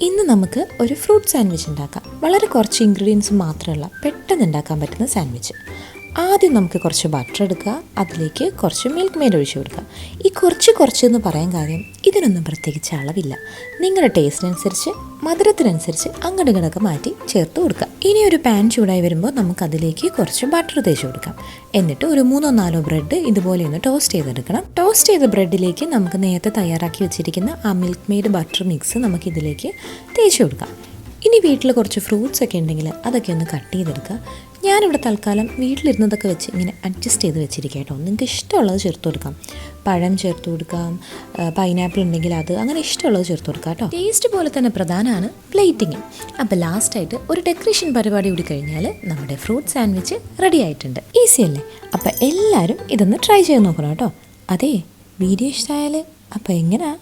ഇന്ന് നമുക്ക് ഒരു ഫ്രൂട്ട് സാൻഡ്വിച്ച് ഉണ്ടാക്കാം. വളരെ കുറച്ച് ഇൻഗ്രീഡിയൻസ് മാത്രമുള്ള പെട്ടെന്ന് ഉണ്ടാക്കാൻ പറ്റുന്ന സാൻഡ്വിച്ച്. ആദ്യം നമുക്ക് കുറച്ച് ബട്ടർ എടുക്കുക, അതിലേക്ക് കുറച്ച് മിൽക്ക് മെയ്ഡ് ഒഴിച്ചു കൊടുക്കുക. ഈ കുറച്ച് എന്ന് പറയാൻ കാര്യം ഇതിനൊന്നും പ്രത്യേകിച്ച് അളവില്ല. നിങ്ങളുടെ ടേസ്റ്റിനനുസരിച്ച് മധുരത്തിനനുസരിച്ച് അങ്ങോട്ട് ഇങ്ങോട്ടൊക്കെ മാറ്റി ചേർത്ത് കൊടുക്കുക. ഇനി ഒരു പാൻ ചൂടായി വരുമ്പോൾ നമുക്കതിലേക്ക് കുറച്ച് ബട്ടർ തേച്ച് കൊടുക്കാം. എന്നിട്ട് ഒരു 3-4 ബ്രെഡ് ഇതുപോലെ ഒന്ന് ടോസ്റ്റ് ചെയ്തെടുക്കണം. ടോസ്റ്റ് ചെയ്ത ബ്രെഡിലേക്ക് നമുക്ക് നേരത്തെ തയ്യാറാക്കി വെച്ചിരിക്കുന്ന ആ മിൽക്ക് മെയ്ഡ് ബട്ടർ മിക്സ് നമുക്കിതിലേക്ക് തേച്ച് കൊടുക്കാം. ഇനി വീട്ടിൽ കുറച്ച് ഫ്രൂട്ട്സ് ഒക്കെ ഉണ്ടെങ്കിൽ അതൊക്കെ ഒന്ന് കട്ട് ചെയ്തെടുക്കുക. ഞാനിവിടെ തൽക്കാലം വീട്ടിലിരുന്നതൊക്കെ വെച്ച് ഇങ്ങനെ അഡ്ജസ്റ്റ് ചെയ്ത് വെച്ചിരിക്കുക കേട്ടോ. നിങ്ങൾക്ക് ഇഷ്ടമുള്ളത് ചേർത്ത് കൊടുക്കാം. പഴം ചേർത്ത് കൊടുക്കാം, പൈനാപ്പിൾ ഉണ്ടെങ്കിൽ അത്, അങ്ങനെ ഇഷ്ടമുള്ളത് ചേർത്ത് കൊടുക്കാം കേട്ടോ. ടേസ്റ്റ് പോലെ തന്നെ പ്രധാനമാണ് പ്ലേറ്റിങ്. അപ്പോൾ ലാസ്റ്റായിട്ട് ഒരു ഡെക്കറേഷൻ പരിപാടി കൂടി കഴിഞ്ഞാൽ നമ്മുടെ ഫ്രൂട്ട് സാൻഡ്വിച്ച് റെഡി ആയിട്ടുണ്ട്. ഈസി അല്ലേ? അപ്പോൾ എല്ലാവരും ഇതൊന്ന് ട്രൈ ചെയ്ത് നോക്കണം കേട്ടോ. അതെ, വീഡിയോ ഇഷ്ടമായാൽ അപ്പോൾ എങ്ങനെയാണ്